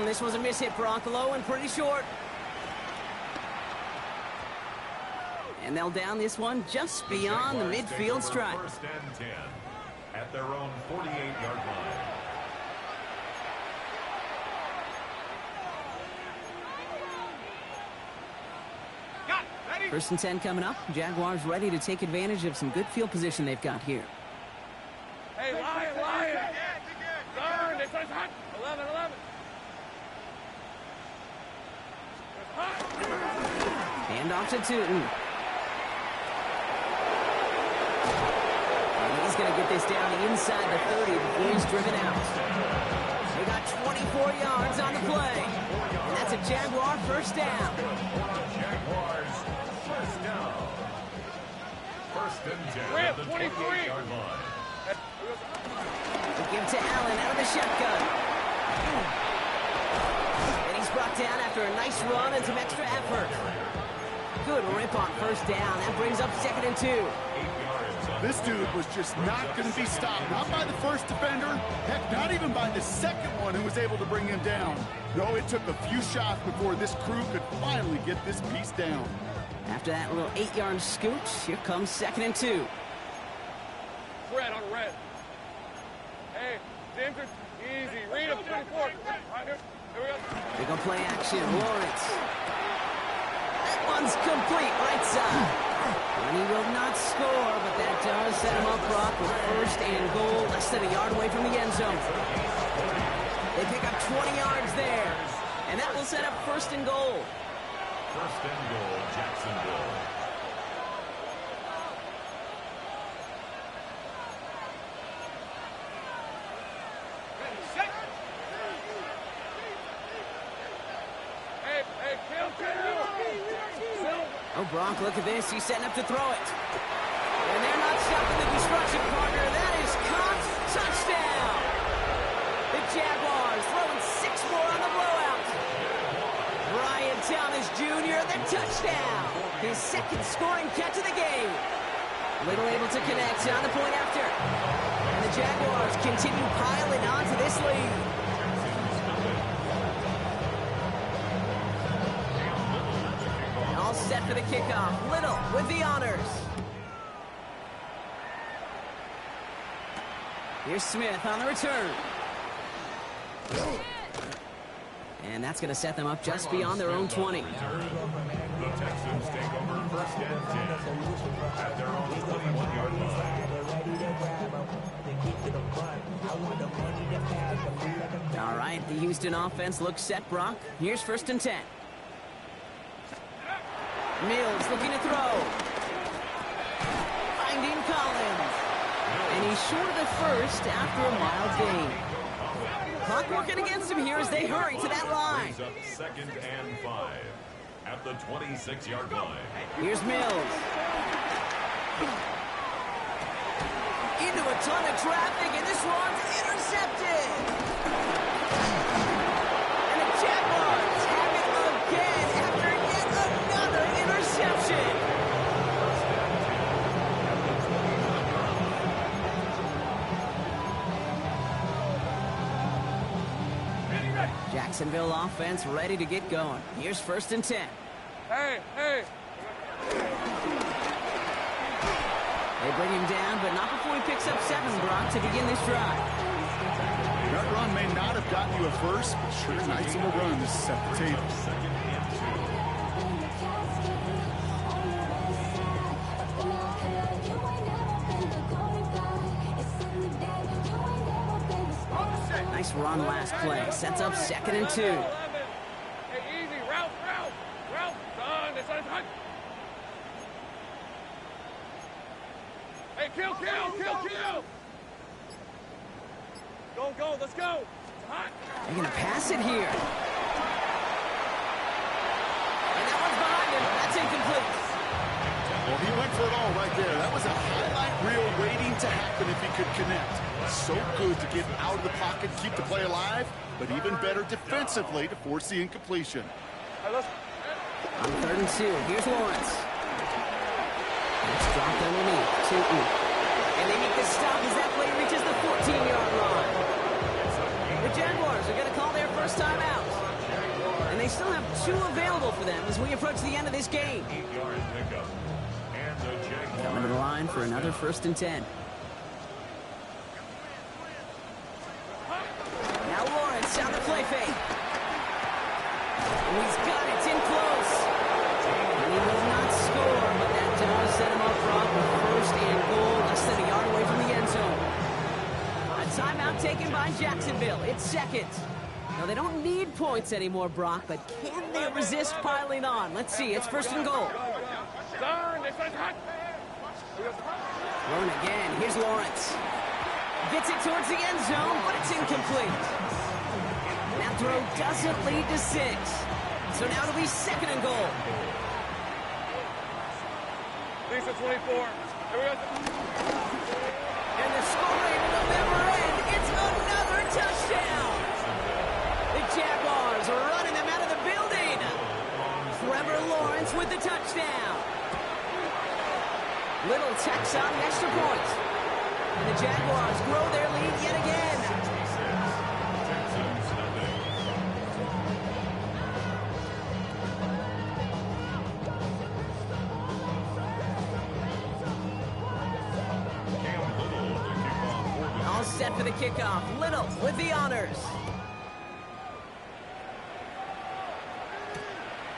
This was a miss-hit, Brock. Low and pretty short. And they'll down this one just beyond the midfield stripe. First and 10 at their own 48-yard line. First and 10 coming up. Jaguars ready to take advantage of some good field position they've got here. Hey, Lion! Turn, this one's hot! 11. It's hot! Hand off to Tootin. And he's going to get this down inside the 30 before he's driven out. They got 24 yards on the play. And that's a Jaguar first down. Jaguars first down. First and 10 We're at at the 23. 28-yard line. They give to Allen out of the shotgun. And he's brought down after a nice run and some extra effort. Good rip on first down. That brings up 2nd and 2. This dude was just not going to be stopped. Not by the first defender. Heck, not even by the second one who was able to bring him down. No, it took a few shots before this crew could finally get this piece down. After that little 8-yard scooch, here comes 2nd and 2. Red on red. Hey, Denver, easy. Read him, 24. Right here we go. They go play action. Lawrence. That one's complete right side. And he will not score, but that does set him up, Brock, with first and goal, less than a yard away from the end zone. They pick up 20 yards there, and that will set up first and goal. First and goal, Jacksonville. Oh, Brock, look at this. He's setting up to throw it. And they're not stopping the destruction partner. That is caught. Touchdown. The Jaguars throwing 6 more on the blowout. Brian Thomas Jr., the touchdown. His 2nd scoring catch of the game. Little able to connect on the point after. And the Jaguars continue piling on to this lead. All set for the kickoff. Little with the honors. Here's Smith on the return. And that's going to set them up just beyond their own 20. The Texans take over first and 10 at their own 21-yard line. All right, the Houston offense looks set, Brock. Here's first and 10. Mills looking to throw. Finding Collins. And he's short of the first after a mild gain. Clock working against him here as they hurry to that line. Up 2nd and 5 at the 26-yard line. Here's Mills. Into a ton of traffic, and this one's intercepted. And the Jaguars have it again after yet another interception. Jacksonville offense ready to get going. Here's 1st and 10. Hey, hey. They bring him down, but not before he picks up 7, Brock, to begin this drive. That run may not have gotten you a first, but sure nice little run to set the table. 2nd and 2. Nice run last play. Sets up 2nd and 2. Hey, easy. Route. Son, this is hot. Hey, kill. Go, let's go. It's hot. They're going to pass it here. And that one's behind him. That's incomplete. Well, he went for it all right there. That was a highlight reel waiting to happen if he could connect. So good to get out of the pocket, keep the play alive, but even better defensively to force the incompletion. Hey, let's... On 3rd and 2, here's Lawrence. It's dropped underneath. Tootin. And they make the stop as that play reaches the 14-yard line. The Jaguars are going to call their first time out. And they still have 2 available for them as we approach the end of this game. 8-yard pickup. And the Jaguars Coming to the line for another 1st and 10. Now Lawrence on the play fake. And he's got it. It's in close. And he will not score, but that does set him up front with 1st and goal, less than a yard away from the end zone. A timeout taken by Jacksonville. It's 2nd. Now, they don't need points anymore, Brock, but can they resist piling on? Let's see. It's 1st and goal. Son, this is hot. Thrown again. Here's Lawrence. Gets it towards the end zone, but it's incomplete. That throw doesn't lead to 6. So now it'll be 2nd and goal. Lisa 24. Here we go. And the scoring will never end. It's another touchdown. The Jaguars are running them out of the building. Trevor Lawrence with the touchdown. Little tacks on the extra point. And the Jaguars grow their lead yet again. Texans nothing. All set for the kickoff. Little with the honors.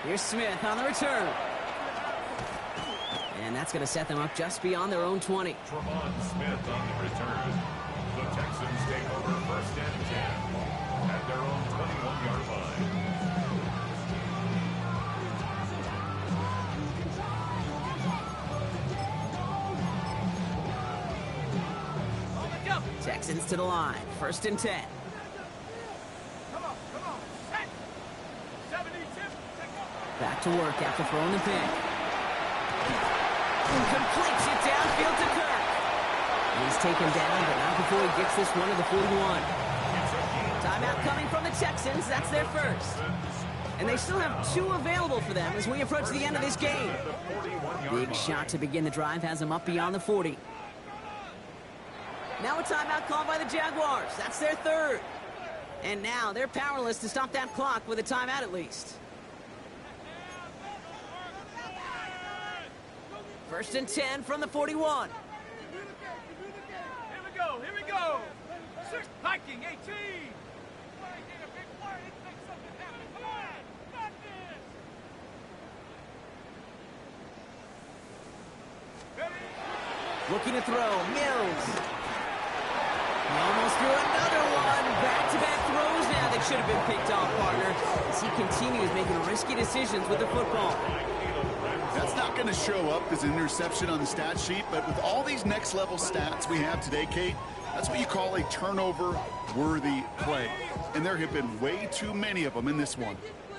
Here's Smith on the return. And that's going to set them up just beyond their own 20. Trevon Smith on the return. The Texans take over 1st and 10 at their own 21-yard line. Texans to the line. 1st and 10. Back to work after throwing the pick. Completes it downfield to Kirk. He's taken down, but not before he gets this one to the 41. Timeout coming from the Texans. That's their first. And they still have 2 available for them as we approach the end of this game. Big shot to begin the drive has them up beyond the 40. Now a timeout called by the Jaguars. That's their 3rd. And now they're powerless to stop that clock with a timeout at least. 1st and 10 from the 41. Here we go. 6 Viking 18. Looking to throw. Mills. He almost threw another one. Back-to-back throws now that should have been picked off, partner, as he continues making risky decisions with the football. That's not going to show up as an interception on the stat sheet, but with all these next-level stats we have today, Kate, that's what you call a turnover-worthy play. And there have been way too many of them in this one.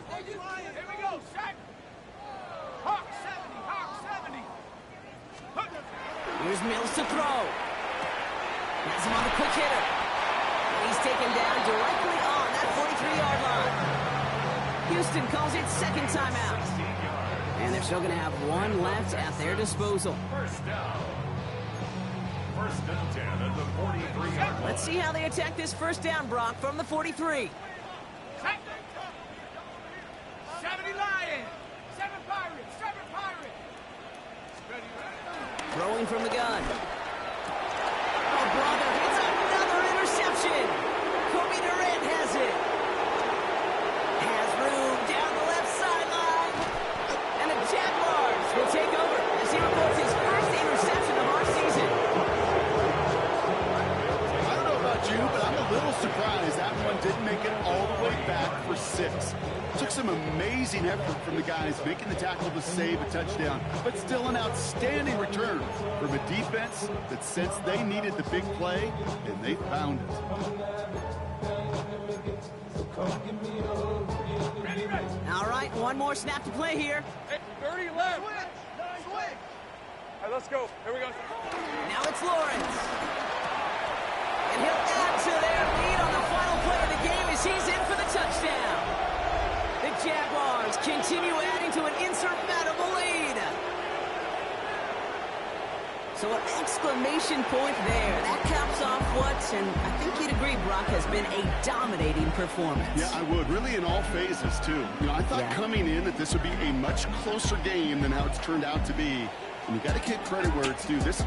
Here we go, Shaq. Hawk 70. Here's Mills to throw. Has him on the quick hitter. And he's taken down directly on that 43-yard line. Houston calls it second timeout. And they're still going to have one left at their disposal. First down. First and 10 at the 43-yard line. Let's see how they attack this first down, Brock, from the 43. 70 Lions. 7 Pirates. Throwing from the gun. Oh, brother, it's another interception. Kobe Durant has it. Has room down the left sideline. And the Jaguars will take over as he records his first interception of our season. I don't know about you, but I'm a little surprised that one didn't make it all the way back for 6. Took some amazing effort from the guys making the tackle to save a touchdown, but still an outstanding return from a defense that sensed they needed the big play, and they found it. All right, one more snap to play here. Hey, 30 left. Switch. All right, let's go. Here we go. Now it's Lawrence. And he'll add to their lead on the final play of the game as he's in for the touchdown. The Jaguars continue adding to an insurmountable lead. So an exclamation point there. That caps off what, and I think you'd agree, Brock, has been a dominating performance. Yeah, I would. Really in all phases, too. You know, I thought coming in that this would be a much closer game than how it's turned out to be. And you got to give credit where it's due. This